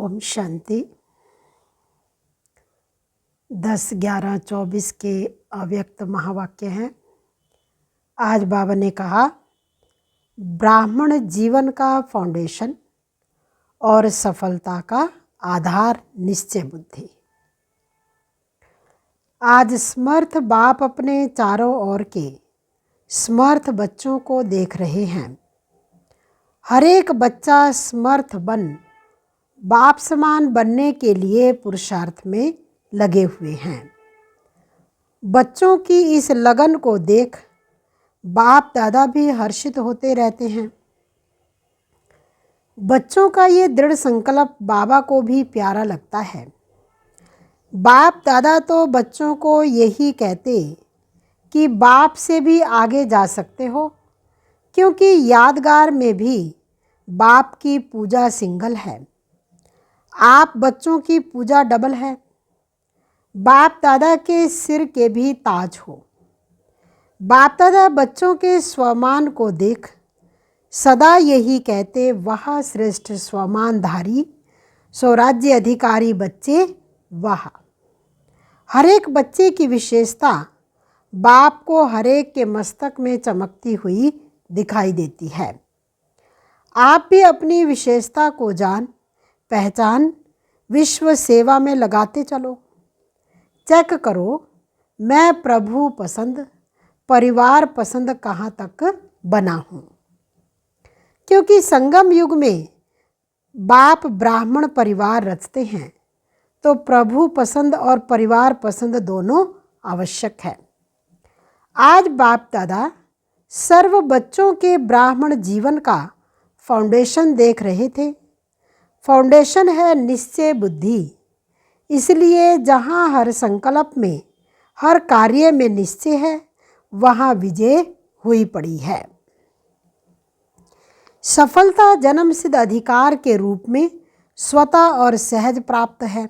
ओम शांति। 10-11-24 के अव्यक्त महावाक्य हैं। आज बाबा ने कहा, ब्राह्मण जीवन का फाउंडेशन और सफलता का आधार निश्चय बुद्धि। आज समर्थ बाप अपने चारों ओर के समर्थ बच्चों को देख रहे हैं। हर एक बच्चा समर्थ बन बाप समान बनने के लिए पुरुषार्थ में लगे हुए हैं। बच्चों की इस लगन को देख बाप दादा भी हर्षित होते रहते हैं। बच्चों का ये दृढ़ संकल्प बाबा को भी प्यारा लगता है। बाप दादा तो बच्चों को यही कहते कि बाप से भी आगे जा सकते हो, क्योंकि यादगार में भी बाप की पूजा सिंगल है, आप बच्चों की पूजा डबल है। बाप दादा के सिर के भी ताज हो। बाप दादा बच्चों के स्वमान को देख सदा यही कहते, वह श्रेष्ठ स्वमानधारी स्वराज्य अधिकारी बच्चे वह। हर एक बच्चे की विशेषता बाप को हर एक के मस्तक में चमकती हुई दिखाई देती है। आप भी अपनी विशेषता को जान पहचान विश्व सेवा में लगाते चलो। चेक करो, मैं प्रभु पसंद परिवार पसंद कहाँ तक बना हूँ, क्योंकि संगम युग में बाप ब्राह्मण परिवार रचते हैं, तो प्रभु पसंद और परिवार पसंद दोनों आवश्यक है। आज बाप दादा सर्व बच्चों के ब्राह्मण जीवन का फाउंडेशन देख रहे थे। फाउंडेशन है निश्चय बुद्धि, इसलिए जहाँ हर संकल्प में हर कार्य में निश्चय है, वहाँ विजय हुई पड़ी है। सफलता जन्म सिद्ध अधिकार के रूप में स्वतः और सहज प्राप्त है।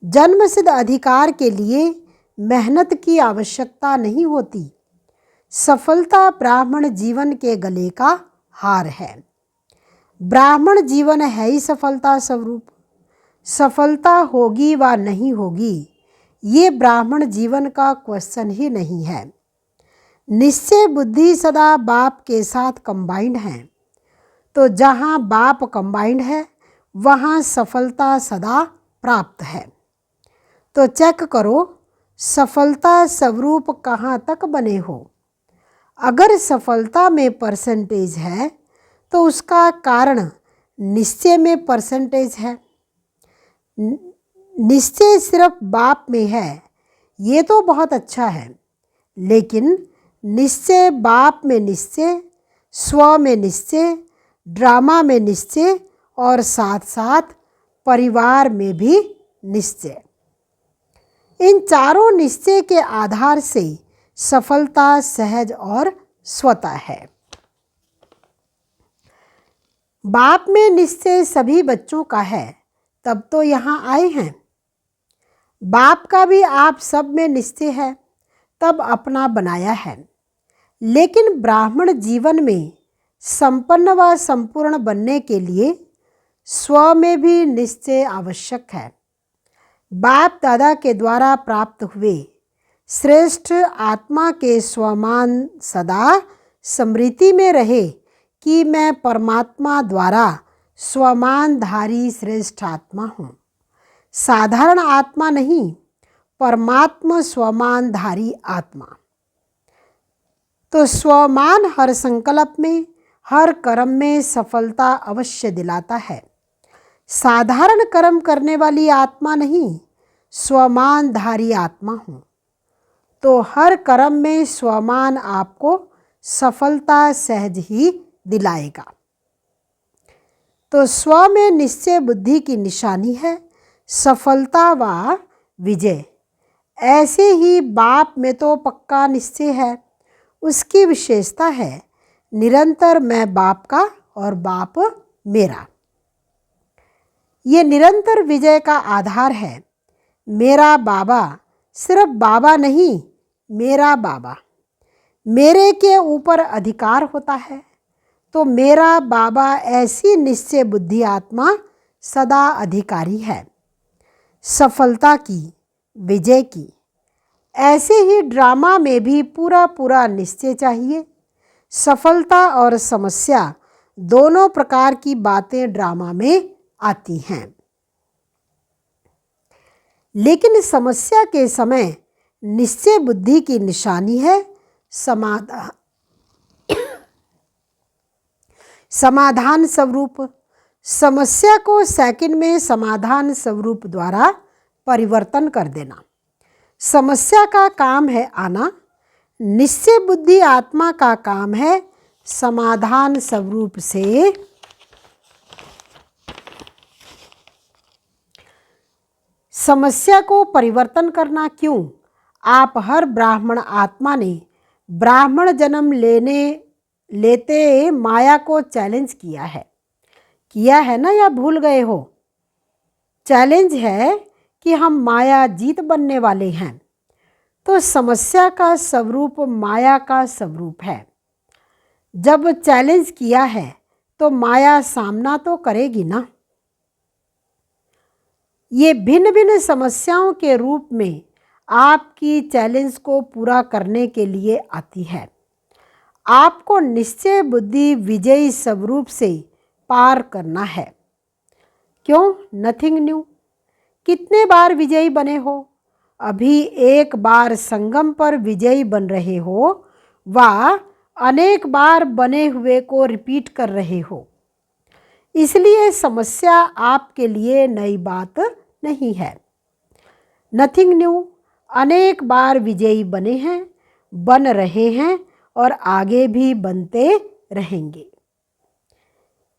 जन्म सिद्ध अधिकार के लिए मेहनत की आवश्यकता नहीं होती। सफलता ब्राह्मण जीवन के गले का हार है। ब्राह्मण जीवन है ही सफलता स्वरूप। सफलता होगी व नहीं होगी, ये ब्राह्मण जीवन का क्वेश्चन ही नहीं है। निश्चय बुद्धि सदा बाप के साथ कंबाइंड है, तो जहाँ बाप कंबाइंड है वहाँ सफलता सदा प्राप्त है। तो चेक करो, सफलता स्वरूप कहाँ तक बने हो। अगर सफलता में परसेंटेज है तो उसका कारण निश्चय में परसेंटेज है। निश्चय सिर्फ बाप में है, ये तो बहुत अच्छा है, लेकिन निश्चय बाप में निश्चय, स्व में निश्चय, ड्रामा में निश्चय और साथ साथ परिवार में भी निश्चय। इन चारों निश्चय के आधार से सफलता सहज और स्वतः है। बाप में निश्चय सभी बच्चों का है, तब तो यहाँ आए हैं। बाप का भी आप सब में निश्चय है, तब अपना बनाया है। लेकिन ब्राह्मण जीवन में संपन्न व संपूर्ण बनने के लिए स्व में भी निश्चय आवश्यक है। बाप दादा के द्वारा प्राप्त हुए श्रेष्ठ आत्मा के स्वमान सदा स्मृति में रहे कि मैं परमात्मा द्वारा स्वमानधारी श्रेष्ठ आत्मा हूँ। साधारण आत्मा नहीं, परमात्मा स्वमानधारी आत्मा। तो स्वमान हर संकल्प में हर कर्म में सफलता अवश्य दिलाता है। साधारण कर्म करने वाली आत्मा नहीं, स्वमानधारी आत्मा हूँ, तो हर कर्म में स्वमान आपको सफलता सहज ही दिलाएगा। तो स्व में निश्चय बुद्धि की निशानी है सफलता व विजय। ऐसे ही बाप में तो पक्का निश्चय है, उसकी विशेषता है निरंतर मैं बाप का और बाप मेरा। ये निरंतर विजय का आधार है। मेरा बाबा सिर्फ बाबा नहीं, मेरा बाबा। मेरे के ऊपर अधिकार होता है, तो मेरा बाबा ऐसी निश्चय बुद्धि आत्मा सदा अधिकारी है, सफलता की, विजय की। ऐसे ही ड्रामा में भी पूरा पूरा निश्चय चाहिए। सफलता और समस्या दोनों प्रकार की बातें ड्रामा में आती हैं, लेकिन समस्या के समय निश्चय बुद्धि की निशानी है समाधान। समाधान स्वरूप समस्या को सेकंड में समाधान स्वरूप द्वारा परिवर्तन कर देना। समस्या का काम है आना, निश्चय बुद्धि आत्मा का काम है समाधान स्वरूप से समस्या को परिवर्तन करना। क्यों? आप हर ब्राह्मण आत्मा ने ब्राह्मण जन्म लेते माया को चैलेंज किया है ना, या भूल गए हो? चैलेंज है कि हम माया जीत बनने वाले हैं। तो समस्या का स्वरूप माया का स्वरूप है। जब चैलेंज किया है तो माया सामना तो करेगी ना। ये भिन्न भिन्न समस्याओं के रूप में आपकी चैलेंज को पूरा करने के लिए आती है। आपको निश्चय बुद्धि विजयी स्वरूप से पार करना है। क्यों? Nothing new. कितने बार विजयी बने हो? अभी एक बार संगम पर विजयी बन रहे हो, व अनेक बार बने हुए को रिपीट कर रहे हो। इसलिए समस्या आपके लिए नई बात नहीं है। Nothing new. अनेक बार विजयी बने हैं, बन रहे हैं और आगे भी बनते रहेंगे।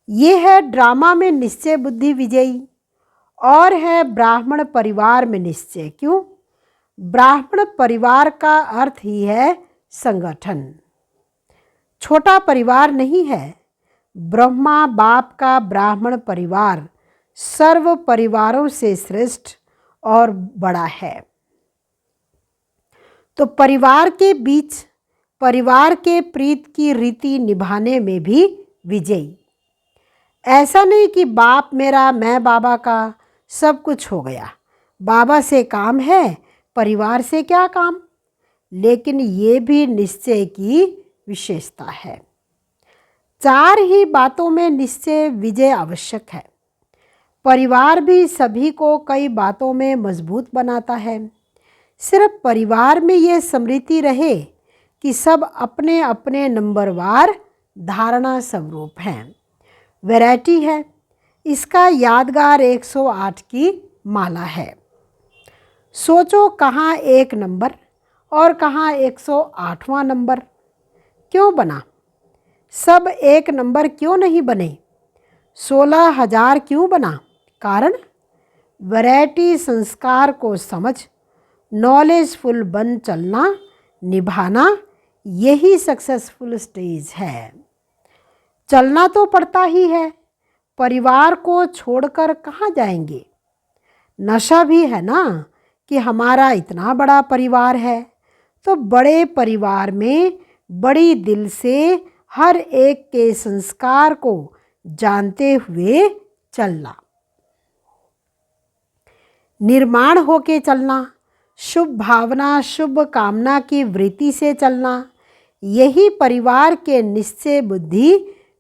ये है ड्रामा में निश्चय बुद्धि विजयी, और है ब्राह्मण परिवार में निश्चय। क्यों? ब्राह्मण परिवार का अर्थ ही है संगठन। छोटा परिवार नहीं है। ब्रह्मा बाप का ब्राह्मण परिवार सर्व परिवारों से श्रेष्ठ और बड़ा है। तो परिवार के बीच परिवार के प्रीत की रीति निभाने में भी विजयी। ऐसा नहीं कि बाप मेरा मैं बाबा का, सब कुछ हो गया, बाबा से काम है, परिवार से क्या काम। लेकिन ये भी निश्चय की विशेषता है। चार ही बातों में निश्चय विजय आवश्यक है। परिवार भी सभी को कई बातों में मजबूत बनाता है। सिर्फ परिवार में ये स्मृति रहे कि सब अपने अपने नंबरवार धारणा स्वरूप हैं। वैरायटी है। इसका यादगार 108 की माला है। सोचो कहाँ एक नंबर और कहाँ 108वां नंबर क्यों बना? सब एक नंबर क्यों नहीं बने? 16,000 क्यों बना? कारण वैरायटी संस्कार को समझ नॉलेजफुल बन चलना, निभाना, यही सक्सेसफुल स्टेज है। चलना तो पड़ता ही है। परिवार को छोड़कर कहाँ जाएंगे? नशा भी है ना कि हमारा इतना बड़ा परिवार है। तो बड़े परिवार में बड़ी दिल से हर एक के संस्कार को जानते हुए चलना, निर्माण होके चलना, शुभ भावना शुभ कामना की वृत्ति से चलना, यही परिवार के निश्चय बुद्धि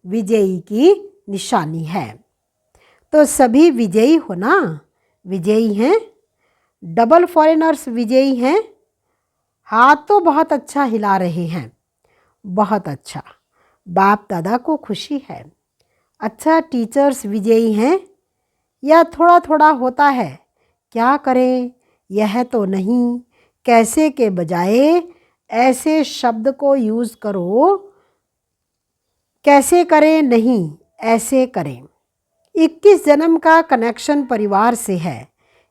विजयी की निशानी है। तो सभी विजयी हो ना? विजयी हैं। डबल फॉरेनर्स विजयी हैं। हाथ तो बहुत अच्छा हिला रहे हैं। बहुत अच्छा। बाप दादा को खुशी है। अच्छा, टीचर्स विजयी हैं या थोड़ा थोड़ा होता है? क्या करें, यह तो नहीं, कैसे के बजाय ऐसे शब्द को यूज़ करो, कैसे करें नहीं, ऐसे करें। 21 जन्म का कनेक्शन परिवार से है,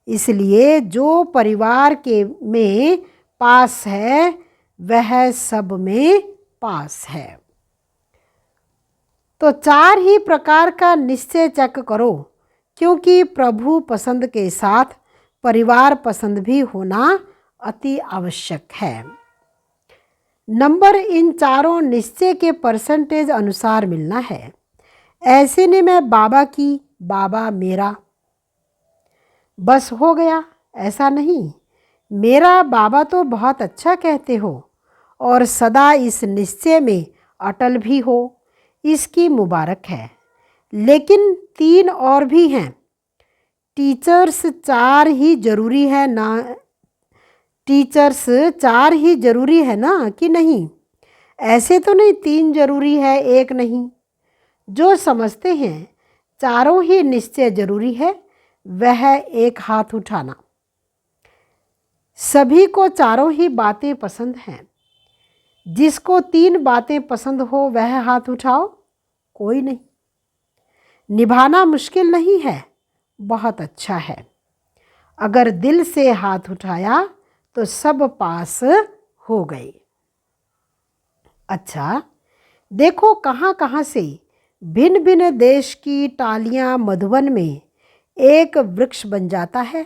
इसलिए जो परिवार के में पास है वह सब में पास है। तो चार ही प्रकार का निश्चय चेक करो, क्योंकि प्रभु पसंद के साथ परिवार पसंद भी होना अति आवश्यक है। नंबर इन चारों निश्चय के परसेंटेज अनुसार मिलना है। ऐसे नहीं मैं बाबा की, बाबा मेरा, बस हो गया, ऐसा नहीं। मेरा बाबा तो बहुत अच्छा कहते हो और सदा इस निश्चय में अटल भी हो, इसकी मुबारक है। लेकिन 3 और भी हैं। टीचर्स 4 ही ज़रूरी है ना? टीचर्स 4 ही ज़रूरी है ना कि नहीं? ऐसे तो नहीं 3 ज़रूरी है, 1 नहीं। जो समझते हैं चारों ही निश्चय ज़रूरी है, वह एक हाथ उठाना। सभी को चारों ही बातें पसंद हैं। जिसको 3 बातें पसंद हो वह हाथ उठाओ। कोई नहीं। निभाना मुश्किल नहीं है, बहुत अच्छा है। अगर दिल से हाथ उठाया तो सब पास हो गए। अच्छा, देखो कहाँ कहाँ से भिन्न भिन्न देश की टालियाँ मधुबन में एक वृक्ष बन जाता है।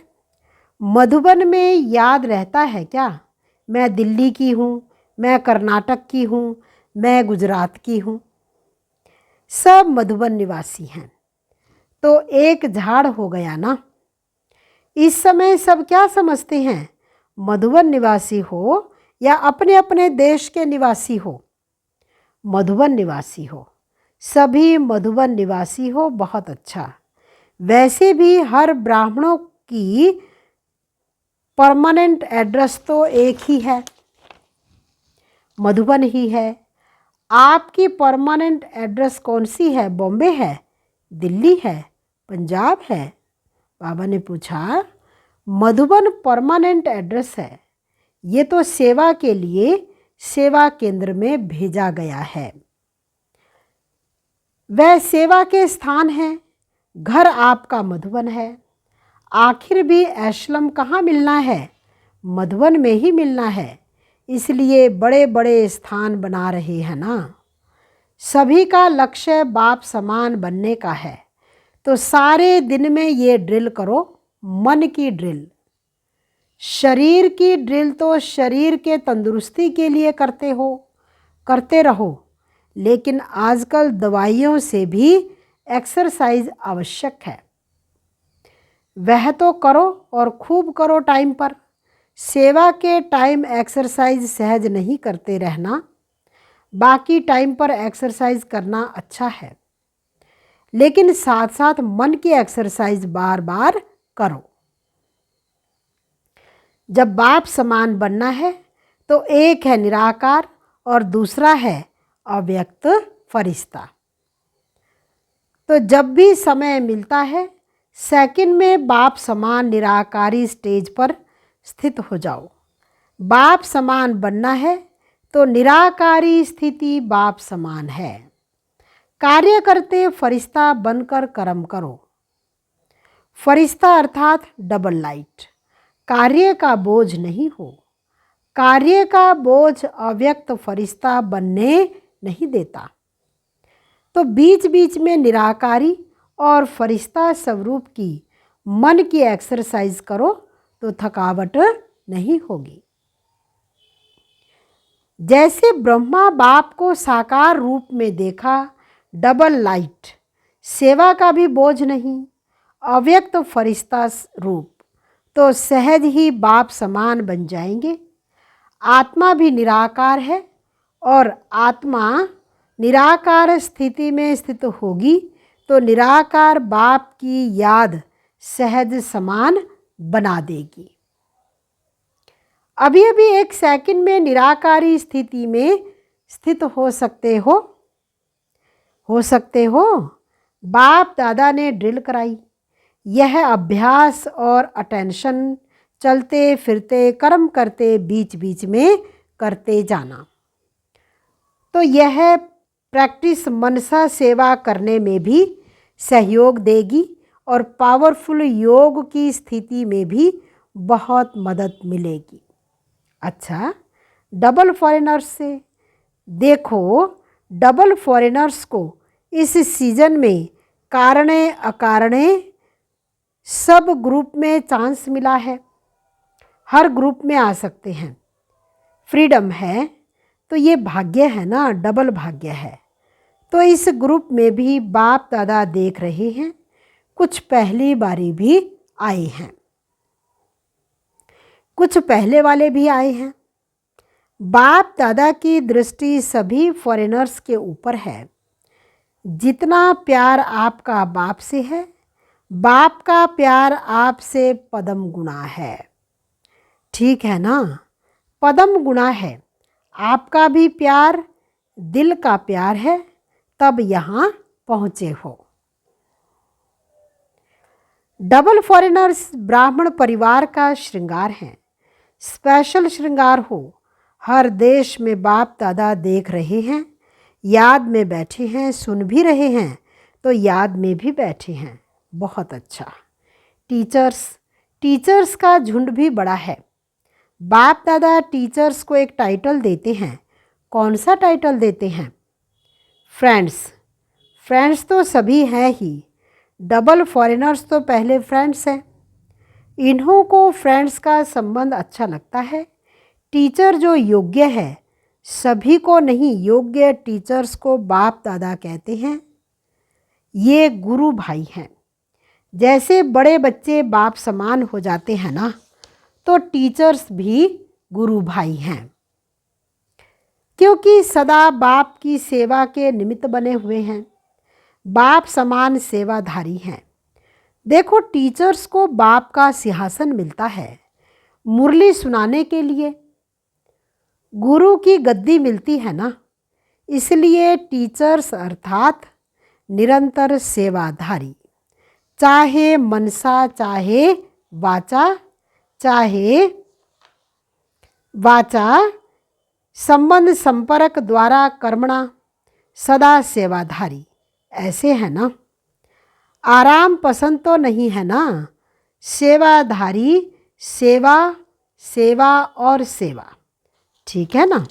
मधुबन में याद रहता है क्या? मैं दिल्ली की हूँ, मैं कर्नाटक की हूँ, मैं गुजरात की हूँ। सब मधुबन निवासी हैं, तो एक झाड़ हो गया ना। इस समय सब क्या समझते हैं? मधुबन निवासी हो या अपने अपने देश के निवासी हो? मधुबन निवासी हो। सभी मधुबन निवासी हो, बहुत अच्छा। वैसे भी हर ब्राह्मणों की परमानेंट एड्रेस तो एक ही है, मधुबन ही है। आपकी परमानेंट एड्रेस कौन सी है? बॉम्बे है, दिल्ली है, पंजाब है? बाबा ने पूछा। मधुबन परमानेंट एड्रेस है। ये तो सेवा के लिए सेवा केंद्र में भेजा गया है। वह सेवा के स्थान है। घर आपका मधुबन है। आखिर भी एशलम कहाँ मिलना है? मधुबन में ही मिलना है। इसलिए बड़े बड़े स्थान बना रहे हैं ना। सभी का लक्ष्य बाप समान बनने का है, तो सारे दिन में ये ड्रिल करो, मन की ड्रिल। शरीर की ड्रिल तो शरीर के तंदुरुस्ती के लिए करते रहो, लेकिन आजकल दवाइयों से भी एक्सरसाइज आवश्यक है। वह तो करो और खूब करो टाइम पर। सेवा के टाइम एक्सरसाइज सहज नहीं करते रहना, बाकी टाइम पर एक्सरसाइज करना अच्छा है, लेकिन साथ साथ मन की एक्सरसाइज बार बार करो। जब बाप समान बनना है तो एक है निराकार और दूसरा है अव्यक्त फरिश्ता। तो जब भी समय मिलता है सेकंड में बाप समान निराकारी स्टेज पर स्थित हो जाओ। बाप समान बनना है तो निराकारी स्थिति बाप समान है। कार्य करते फरिश्ता बनकर कर्म करो। फरिश्ता अर्थात डबल लाइट। कार्य का बोझ नहीं हो। कार्य का बोझ अव्यक्त फरिश्ता बनने नहीं देता। तो बीच बीच में निराकारी और फरिश्ता स्वरूप की मन की एक्सरसाइज करो तो थकावट नहीं होगी। जैसे ब्रह्मा बाप को साकार रूप में देखा, डबल लाइट, सेवा का भी बोझ नहीं, अव्यक्त फरिश्ता रूप, तो सहज ही बाप समान बन जाएंगे। आत्मा भी निराकार है और आत्मा निराकार स्थिति में स्थित होगी तो निराकार बाप की याद सहज समान बना देगी। अभी अभी एक सेकंड में निराकारी स्थिति में स्थित हो सकते हो। बाप दादा ने ड्रिल कराई। यह अभ्यास और अटेंशन चलते फिरते कर्म करते बीच बीच में करते जाना। तो यह प्रैक्टिस मनसा सेवा करने में भी सहयोग देगी और पावरफुल योग की स्थिति में भी बहुत मदद मिलेगी। अच्छा, डबल फॉरेनर्स से देखो, डबल फॉरेनर्स को इस सीजन में कारणे अकारणे सब ग्रुप में चांस मिला है। हर ग्रुप में आ सकते हैं। फ्रीडम है तो ये भाग्य है ना, डबल भाग्य है। तो इस ग्रुप में भी बाप दादा देख रहे हैं, कुछ पहली बारी भी आए हैं। कुछ पहले वाले भी आए हैं। बाप दादा की दृष्टि सभी फॉरेनर्स के ऊपर है। जितना प्यार आपका बाप से है, बाप का प्यार आपसे पदम गुना है। ठीक है ना? पदम गुना है। आपका भी प्यार दिल का प्यार है, तब यहाँ पहुँचे हो। डबल फॉरेनर्स ब्राह्मण परिवार का श्रृंगार हैं। स्पेशल श्रृंगार हो। हर देश में बाप दादा देख रहे हैं, याद में बैठे हैं, सुन भी रहे हैं तो याद में भी बैठे हैं। बहुत अच्छा। टीचर्स का झुंड भी बड़ा है। बाप दादा टीचर्स को एक टाइटल देते हैं। कौन सा टाइटल देते हैं? फ्रेंड्स तो सभी हैं ही। डबल फॉरेनर्स तो पहले फ्रेंड्स हैं। इन्हों को फ्रेंड्स का संबंध अच्छा लगता है। टीचर जो योग्य है, सभी को नहीं, योग्य टीचर्स को बाप दादा कहते हैं। ये गुरु भाई हैं। जैसे बड़े बच्चे बाप समान हो जाते हैं ना, तो टीचर्स भी गुरु भाई हैं, क्योंकि सदा बाप की सेवा के निमित्त बने हुए हैं। बाप समान सेवाधारी हैं। देखो, टीचर्स को बाप का सिंहासन मिलता है मुरली सुनाने के लिए। गुरु की गद्दी मिलती है ना, इसलिए टीचर्स अर्थात निरंतर सेवाधारी, चाहे मनसा चाहे वाचा संबंध संपर्क द्वारा कर्मणा सदा सेवाधारी। ऐसे है ना? आराम पसंद तो नहीं है ना? सेवाधारी, सेवा और सेवा। ठीक है ना?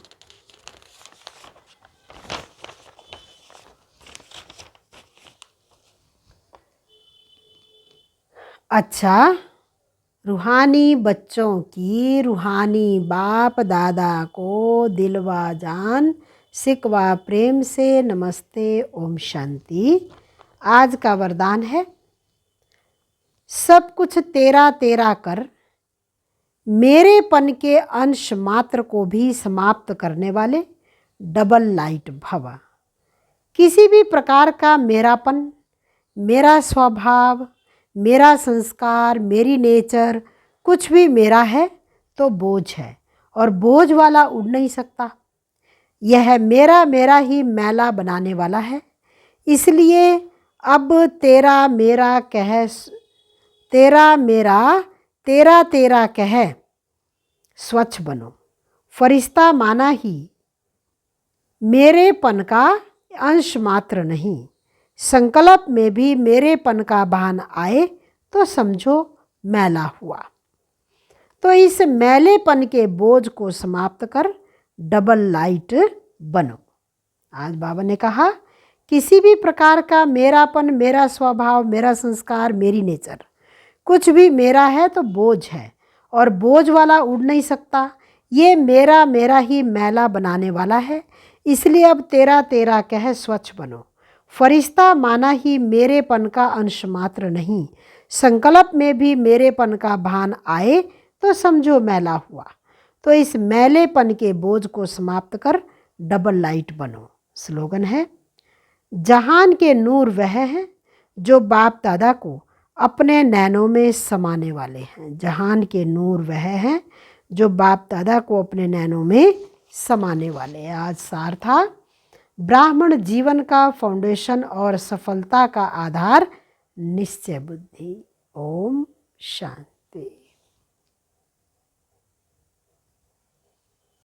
अच्छा, रूहानी बच्चों की रूहानी बाप दादा को दिलवा जान सिकवा प्रेम से नमस्ते, ओम शांति। आज का वरदान है, सब कुछ तेरा तेरा कर, मेरेपन के अंश मात्र को भी समाप्त करने वाले डबल लाइट भव। किसी भी प्रकार का मेरापन, मेरा स्वभाव, मेरा संस्कार, मेरी नेचर, कुछ भी मेरा है तो बोझ है, और बोझ वाला उड़ नहीं सकता। यह मेरा ही मैला बनाने वाला है। इसलिए अब तेरा मेरा कह स्वच्छ बनो। फरिश्ता माना ही मेरेपन का अंश मात्र नहीं। संकल्प में भी मेरेपन का भान आए तो समझो मैला हुआ। तो इस मैलेपन के बोझ को समाप्त कर डबल लाइट बनो। आज बाबा ने कहा, किसी भी प्रकार का मेरापन, मेरा स्वभाव, मेरा संस्कार, मेरी नेचर, कुछ भी मेरा है तो बोझ है, और बोझ वाला उड़ नहीं सकता। ये मेरा ही मैला बनाने वाला है। इसलिए अब तेरा कह स्वच्छ बनो। फरिश्ता माना ही मेरेपन का अंश मात्र नहीं। संकल्प में भी मेरेपन का भान आए तो समझो मैला हुआ। तो इस मैलेपन के बोझ को समाप्त कर डबल लाइट बनो। स्लोगन है, जहान के नूर वह हैं जो बाप दादा को अपने नैनों में समाने वाले हैं। जहान के नूर वह हैं जो बाप दादा को अपने नैनों में समाने वाले हैं। आज सार था, ब्राह्मण जीवन का फाउंडेशन और सफलता का आधार निश्चय बुद्धि। ओम शांति।